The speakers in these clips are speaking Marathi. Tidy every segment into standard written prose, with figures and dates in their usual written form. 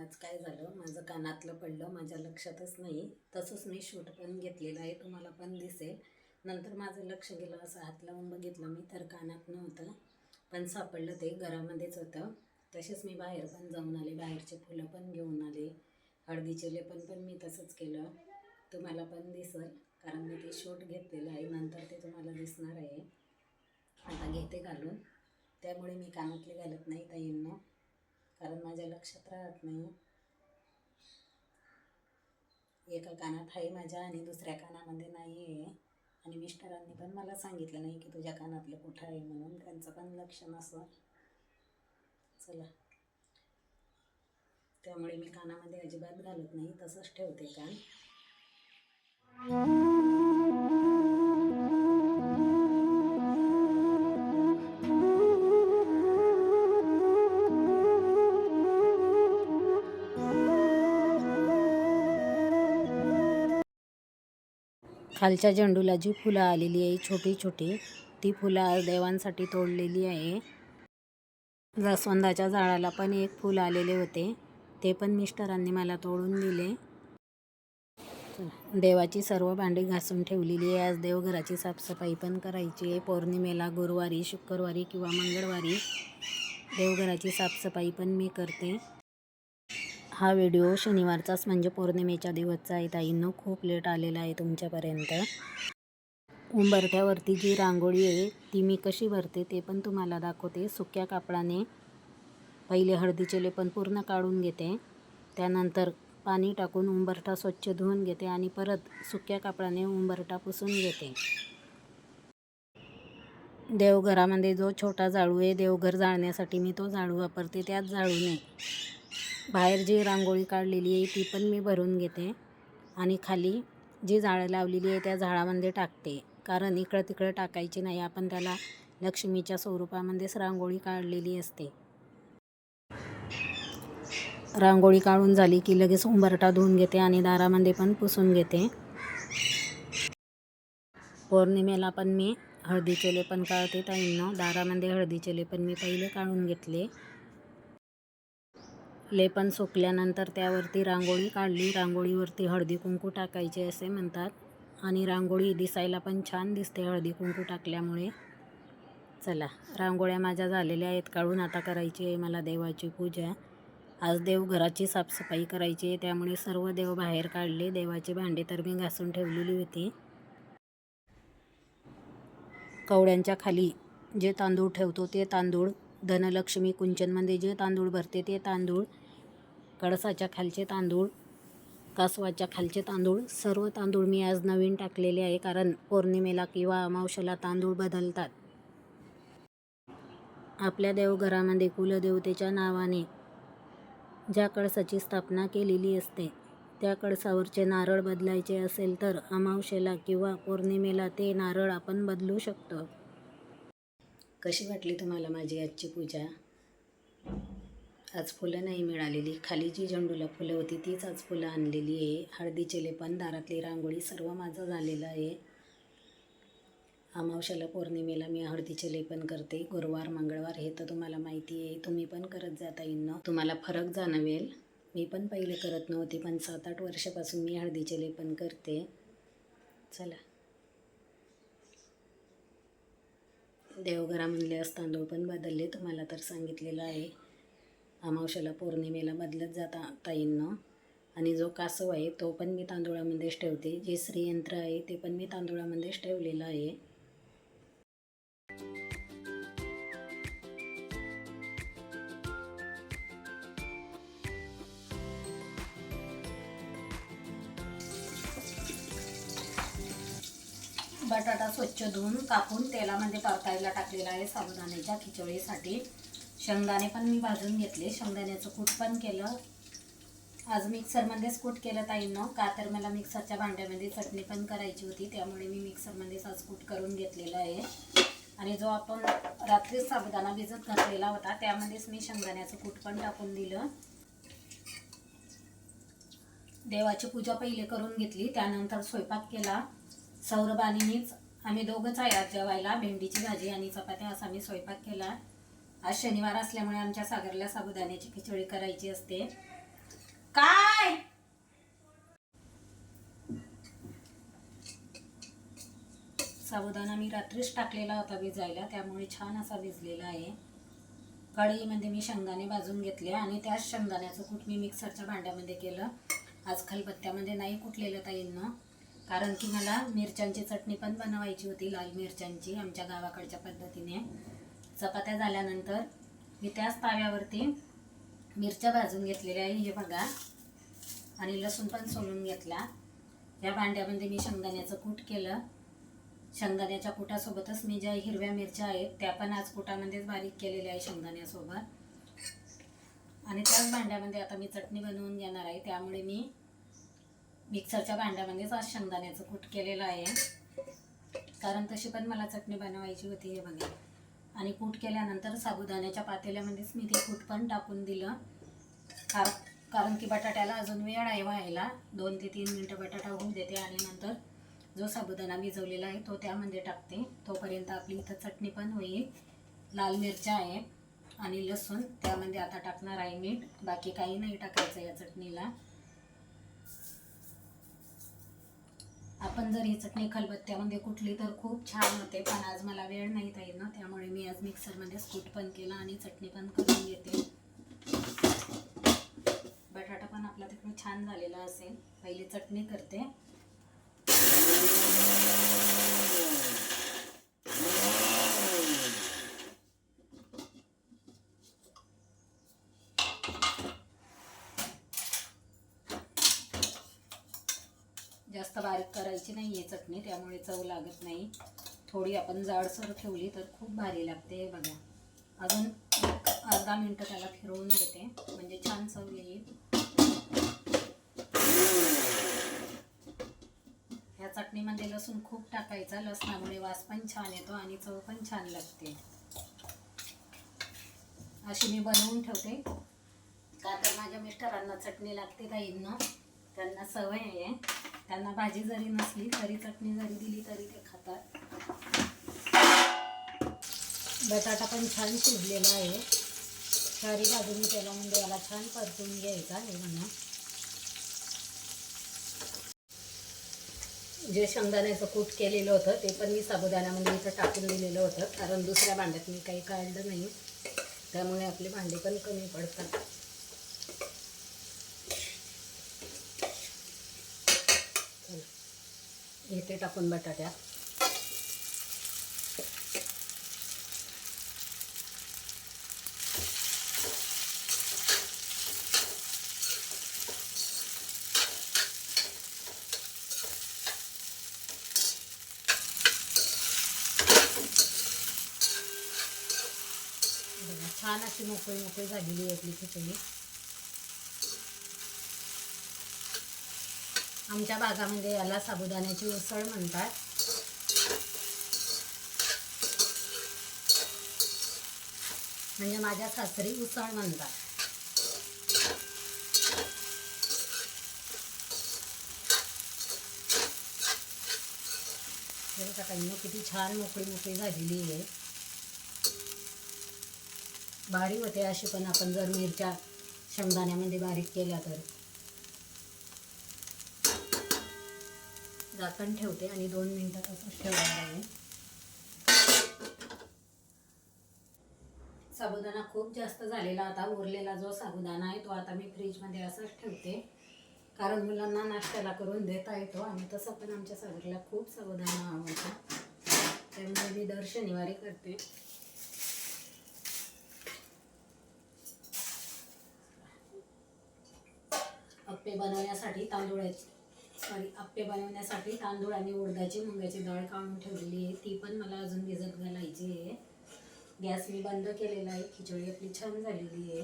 आज काय झालं, माझं कानातलं पडलं, माझ्या लक्षातच नाही. तसंच मी शूट पण घेतलेलं आहे, तुम्हाला पण दिसेल. नंतर माझं लक्ष गेलं, असं हात लावून बघितलं मी तर कानात नव्हतं, पण सापडलं ते घरामध्येच होतं. तसेच मी बाहेर पण जाऊन आले, बाहेरचे फुलं पण घेऊन आले, हळदीचे लेपन पण मी तसंच केलं. तुम्हाला पण दिसेल, कारण मी ते शूट घेतलेलं आहे, नंतर ते तुम्हाला दिसणार आहे. आता घेते घालून, त्यामुळे मी कानातले घालत नाही ताईंनो, कारण माझ्या लक्षात राहत नाही. एका कानात आहे माझ्या आणि दुसऱ्या कानामध्ये नाही आहे. आणि मिस्टरांनी पण मला सांगितलं नाही की तुझ्या कानातलं कुठं आहे म्हणून, त्यांचं पण लक्ष नसतं. चला, त्यामुळे मी कानामध्ये अजिबात घालत नाही, तसंच ठेवते कान. खालच्या झेंडूला जी फुलं आलेली आहे छोटी छोटी, ती फुलं आज देवांसाठी तोडलेली आहे. जास्वंदाच्या झाडाला पण एक फूल आलेले होते, ते पण मिस्टरांनी मला तोडून दिले. देवाची सर्व भांडी घासून ठेवलेली आहे. आज देवघराची साफसफाई पण करायची आहे. पौर्णिमेला गुरुवारी, शुक्रवारी किंवा मंगळवारी देवघराची साफसफाई पण मी करते. हा व्हिडिओ शनिवारचाच म्हणजे पौर्णिमेच्या दिवसचा आहे ताईंनो, खूप लेट आलेला आहे तुमच्यापर्यंत. उंबरठ्यावरती जी रांगोळी आहे ती मी कशी भरते ते पण तुम्हाला दाखवते. सुक्या कापडाने पहिले हळदीचे लेपन पूर्ण काढून घेते, त्यानंतर पाणी टाकून उंबरठा स्वच्छ धुवून घेते आणि परत सुक्या कापडाने उंबरठा पुसून घेते. देवघरामध्ये जो छोटा जाळू आहे, देवघर जाळण्यासाठी मी तो जाळू वापरते. त्याच जाळूने बाहेर जी रांगोळी काढलेली आहे ती पण मी भरून घेते आणि खाली जी झाडं लावलेली आहे त्या झाडामध्ये टाकते, कारण इकडं तिकडं टाकायची नाही. आपण त्याला लक्ष्मीच्या स्वरूपामध्येच रांगोळी काढलेली असते. रांगोळी काढून झाली की लगेच उंबरठा धुवून घेते आणि दारामध्ये पण पुसून घेते. पौर्णिमेला पण मी हळदीचे लेपन काढते ताईंनो. दारामध्ये हळदीचे लेपन मी पहिले काढून घेतले. लेपन सुकल्यानंतर त्यावरती रांगोळी काढली. रांगोळीवरती हळदी कुंकू टाकायचे असे म्हणतात आणि रांगोळी दिसायला पण छान दिसते हळदी कुंकू टाकल्यामुळे. चला, रांगोळ्या माझ्या झालेल्या आहेत काढून. आता करायची आहे मला देवाची पूजा. आज देवघराची साफसफाई करायची आहे, त्यामुळे सर्व देव बाहेर काढले. देवाची भांडी तर मी घासून ठेवलेली होती. कवड्यांच्या खाली जे तांदूळ ठेवतो ते तांदूळ, धनलक्ष्मी कुंचनमध्ये जे तांदूळ भरते ते तांदूळ, कळसाच्या खालचे तांदूळ, कासवाच्या खालचे तांदूळ, सर्व तांदूळ मी आज नवीन टाकलेले आहे, कारण पौर्णिमेला किंवा अमावस्येला तांदूळ बदलतात. आपल्या देवघरामध्ये कुलदेवतेच्या नावाने ज्या कळसाची स्थापना केलेली असते त्या कळसावरचे नारळ बदलायचे असेल तर अमावस्येला किंवा पौर्णिमेला ते नारळ आपण बदलू शकतो. कशी वाटली तुम्हाला माझी आजची पूजा? आज फुलं नाही मिळालेली, खाली जी झेंडूला फुलं होती तीच आज फुलं आणलेली आहे. हळदीचे लेपन, दारातली रांगोळी सर्व माझं झालेलं आहे. अमावस्येला पौर्णिमेला मी हळदीचे लेपन करते. गुरुवार मंगळवार हे तर तुम्हाला माहिती आहे, तुम्ही पण करत जाता येईन. तुम्हाला फरक जाणवेल. मी पण पहिले करत नव्हते, पण 7-8 वर्षापासून मी हळदीचे लेपन करते. चला, देवघरामधले आज तांदूळ पण बदलले, तुम्हाला तर सांगितलेलं आहे. अमावस्येला पौर्णिमेला बदलत जाता ताईंनो. आणि जो कासव आहे तो पण मी तांदूळामध्येच ठेवते. जे श्रीयंत्र आहे ते पण मी तांदूळामध्येच ठेवलेलं आहे. बटाटा स्वच्छ धुवून कापून तेलामध्ये परतायला टाकलेला आहे साबुदाण्याच्या खिचडीसाठी. शेंगदाणे पण मी भाजून घेतले, शेंगदाण्याचं कूट पण केलं. आज मिक्सरमध्येच कूट केलं ताईंनो, का तर मला मिक्सरच्या भांड्यामध्ये चटणी पण करायची होती, त्यामुळे मी मिक्सरमध्येच आज कूट करून घेतलेला आहे. आणि जो आपण रात्रीच साबुदाणा भिजत घातलेला होता त्यामध्येच मी शेंगदाण्याचं कूट पण टाकून दिलं. देवाची पूजा पहिले करून घेतली, त्यानंतर स्वयंपाक केला. सौरभ आणि मीच, आम्ही दोघंच आहे आज जेवायला. भेंडीची भाजी आणि चपात्या असा मी स्वयंपाक केला. आज शनिवार असल्यामुळे आमच्या सागरला साबुदाण्याची खिचडी करायची असते. काय साबुदाणा मी रात्रीच टाकलेला होता भिजायला, त्यामुळे छान असा भिजलेला आहे. कढईमध्ये मी शेंगदाणे भाजून घेतले आणि त्याच शेंगदाण्याचं कूट मी मिक्सरच्या भांड्यामध्ये केलं. आज खलबत्त्यामध्ये नाही कुटलेलं ताईंनो, कारण की मला मिरच्यांची चटणी पण बनवायची होती, लाल मिरच्यांची, आमच्या गावाकडच्या पद्धतीने. चपात्या झाल्यानंतर मी त्याच ताव्यावरती मिरच्या भाजून घेतलेल्या आहे, हे बघा, आणि लसूण पण सोलून घेतला. या भांड्यामध्ये मी शेंगदाण्याचं कूट केलं. शेंगदाण्याच्या कुटासोबतच मी ज्या हिरव्या मिरच्या आहेत त्या पण आज कुटामध्येच बारीक केलेल्या आहे शेंगदाण्यासोबत. आणि त्याच भांड्यामध्ये आता मी चटणी बनवून घेणार आहे, त्यामुळे मी मिक्सरच्या भांड्यामध्येच आज शेंगदाण्याचं कूट केलेलं आहे, कारण तशी पण मला चटणी बनवायची होती, हे बघा. आणि कूट केल्यानंतर साबुदाण्याच्या पातेल्यामध्येच मी ते कूट पण टाकून दिलं, कारण की बटाट्याला अजून वेळ आहे व्हायला. 2 ते 3 मिनटं बटाटा होऊ देते आणि नंतर जो साबुदाणा भिजवलेला आहे तो त्यामध्ये टाकते. तोपर्यंत आपली इथं चटणी पण होईल. लाल मिरच्या आहे आणि लसूण, त्यामध्ये आता टाकणार आहे मीठ. बाकी काही नाही टाकायचं या चटणीला. आपण जर ही चटणी खलबत्त्यामध्ये कुटली तर खूप छान होते, पण आज मला वेळ नाही ताईंनो, त्यामुळे मी आज मिक्सरमध्येच कूट पण केला आणि चटणी पण करून घेते. बटाटा पण आपला तिकडे छान झालेला असेल. पहिली चटणी करते. जास्त बारीक करायची नाही आहे चटणी, त्यामुळे चव लागत नाही. थोडी आपण जाडसर ठेवली तर खूप भारी लागते. बघा, अजून 1 अर्धा मिनटं त्याला फिरवून घेते, म्हणजे छान चव येईल. ह्या चटणीमध्ये लसूण खूप टाकायचा, लसणामुळे वास पण छान येतो आणि चव पण छान लागते. अशी मी बनवून ठेवते, का तर माझ्या मिस्टरांना चटणी लागते ताईंनो, त्यांना सवय आहे. त्यांना भाजी जरी नसली तरी चटणी जरी दिली तरी ते खातात. बटाटा पण छान शिजलेला आहे. चारी बाजूनी तेलामध्ये याला छान परतून घ्यायचा. हे म्हणा, जे शेंगदाण्याचं कूट केलेलं होतं ते पण मी साबुदाण्यामध्ये इथं टाकून दिलेलं होतं, कारण दुसऱ्या भांड्यात मी काही काढलं नाही, त्यामुळे आपले भांडे पण कमी पडतात. घेते टाकून बटाट्यात. छान अशी मोकळी मोकळी झालेली आहे आपली खिचडी. आमच्या भागामध्ये याला साबुदाण्याची उसळ म्हणतात. म्हणजे माझ्या सासरी उसळ म्हणतात. ताईंनो किती छान मोकळी मोकळी झालेली आहे. भारी होते अशी पण आपण जर मिरच्या शेंगदाण्यामध्ये बारीक केल्या तर. झाकण ठेवते आणि 2 मिनिटं तसंच ठेवणार आहे. साबुदाणा खूप जास्त झालेला, आता उरलेला जो साबुदाणा आहे तो आता मी फ्रीजमध्ये असंच ठेवते, कारण मुलांना नाश्त्याला करून देता येतो. आणि तसं पण आमच्या सासरीला खूप साबुदाणा आवडतो, त्यामुळे मी दर शनिवारी करते. अप्पे बनवण्यासाठी तांदूळ आणि उडदाची मुगाची डाळ काढून ठेवलेली आहे, ती पण मला अजून भिजत घालायची आहे. गॅस मी बंद केलेला आहे. खिचडी आपली छान झालेली आहे.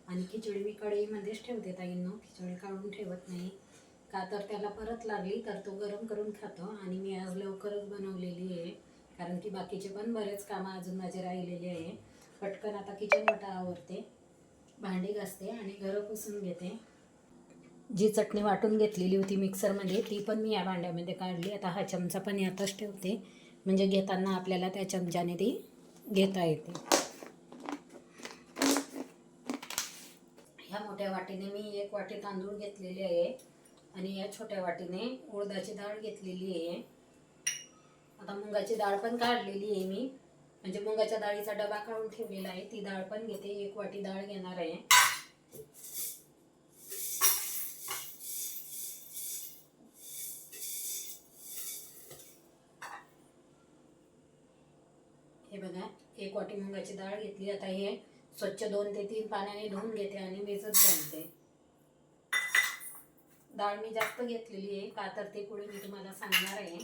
आणि खिचडी मी कढईमध्येच ठेवते ताईंनो, खिचडी काढून ठेवत नाही, का तर त्याला परत लागली तर तो गरम करून खातो. आणि मी आज लवकरच बनवलेली आहे, कारण की बाकीचे पण बरेच कामं अजून माझे राहिलेले आहे. पटकन आता किचन वाटा आवरते, भांडी घासते आणि घरं पुसून घेते. जी चटणी वाटून घेतलेली होती मिक्सरमध्ये ती पण मी या भांड्यामध्ये काढली. आता हा चमचा पण यातच ठेवते, म्हणजे घेताना आपल्याला त्या चमच्याने ती घेता येते. ह्या मोठ्या मोठ्या वाटीने मी 1 वाटी तांदूळ घेतलेले आहे आणि या छोट्या वाटीने उडदाची डाळ घेतलेली आहे. आता मुगाची डाळ पण काढलेली आहे मी, म्हणजे मुगाच्या डाळीचा डबा काढून ठेवलेला आहे. ती डाळ पण घेते, 1 वाटी डाळ घेणार आहे. हे बघा, 1 वाटी मुगाची डाळ घेतली. आता हे स्वच्छ 2 ते 3 पाण्याने धुवून घेते आणि भिजत घालते. डाळ मी जास्त घेतलेली आहे, का तर ते पुढे मी तुम्हाला सांगणार आहे.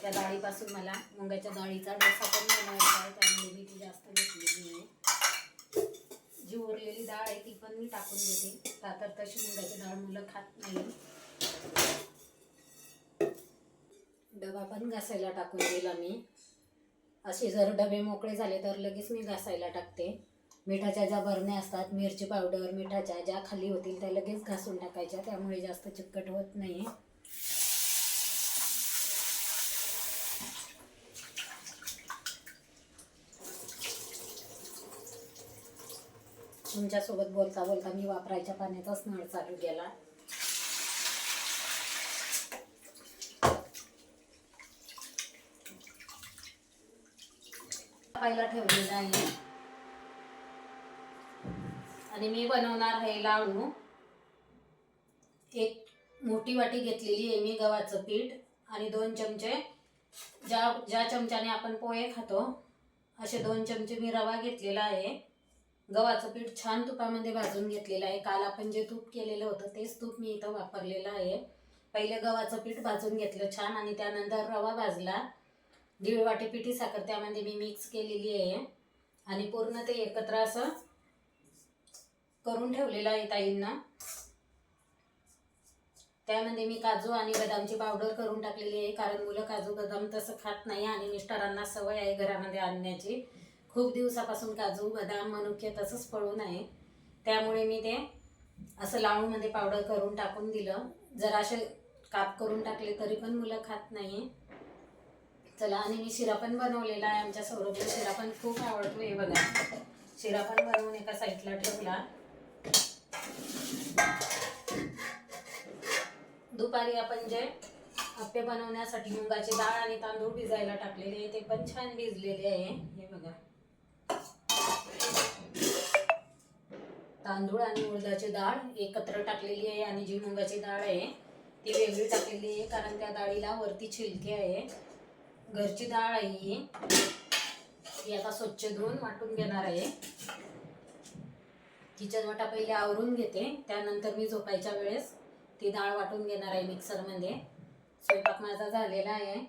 त्या डाळीपासून मला मुगाच्या डाळीचा डोसा पण बनवायचा आहे, त्यामुळे मी ती जास्त घेतलेली आहे. जी उरलेली डाळ आहे ती पण मी टाकून देते, का तर तशी मुगाची डाळ मुलं खात नाही. डबा पण घासायला टाकून दिला मी. असे जर डबे मोकळे झाले तर लगेच मी घासायला टाकते. मिठाच्या ज्या बरण्या असतात, मिरची पावडर मिठाच्या ज्या खाली होतील त्या लगेच घासून टाकायच्या, त्यामुळे जास्त चिकट होत नाही. तुमच्यासोबत बोलता बोलता मी वापरायच्या पाण्याचाच नळ चालू केला. पहिला ठेवलेला आहे आणि मी बनवणार आहे लाडू. 1 मोठी वाटी घेतलेली आहे मी गव्हाचं पीठ आणि 2 चमचे ज्या चमच्याने आपण पोहे खातो असे 2 चमचे मी रवा घेतलेला आहे. गव्हाचं पीठ छान तुपामध्ये भाजून घेतलेलं आहे. काल आपण जे तूप केलेलं होतं तेच तूप मी इथं वापरलेलं आहे. पहिले गव्हाचं पीठ भाजून घेतलं छान आणि त्यानंतर रवा भाजला. 1.5 वाटी पिठी साखर त्यामध्ये मी मिक्स केलेली आहे आणि पूर्ण ते एकत्र असं करून ठेवलेलं आहे ताईंना. त्यामध्ये मी काजू आणि बदामची पावडर करून टाकलेली आहे, कारण मुलं काजू बदाम तसं खात नाही आणि मिस्टरांना सवय आहे घरामध्ये आणण्याची. खूप दिवसापासून काजू बदाम मनुके तसंच पडून आहे, त्यामुळे मी ते असं लावूनमध्ये पावडर करून टाकून दिलं. जर असे काप करून टाकले तरी पण मुलं खात नाही. चला, आणि मी शिरा पण बनवलेला आहे. आमच्या सौरभला शिरा पण खूप आवडतो. हे बघा, शिरा पण बनवून एका साईडला ठेवला. दुपारी आपण जे आप्पे बनवण्यासाठी मुगाची डाळ आणि तांदूळ भिजायला टाकलेले ते पण छान भिजलेले आहे. हे बघा, तांदूळ आणि उडदाची डाळ एकत्र टाकलेली आहे आणि जी मुगाची डाळ आहे ती वेगळी टाकलेली आहे, कारण त्या डाळीला वरती छिलके आहे. घरची डाळ आहे ही आता स्वच्छ धुवून वाटून घेणार आहे. किचन वाटा पहिले आवरून घेते, त्यानंतर मी झोपायच्या वेळेस ती डाळ वाटून घेणार आहे मिक्सरमध्ये. स्वयंपाक माझा झालेला आहे.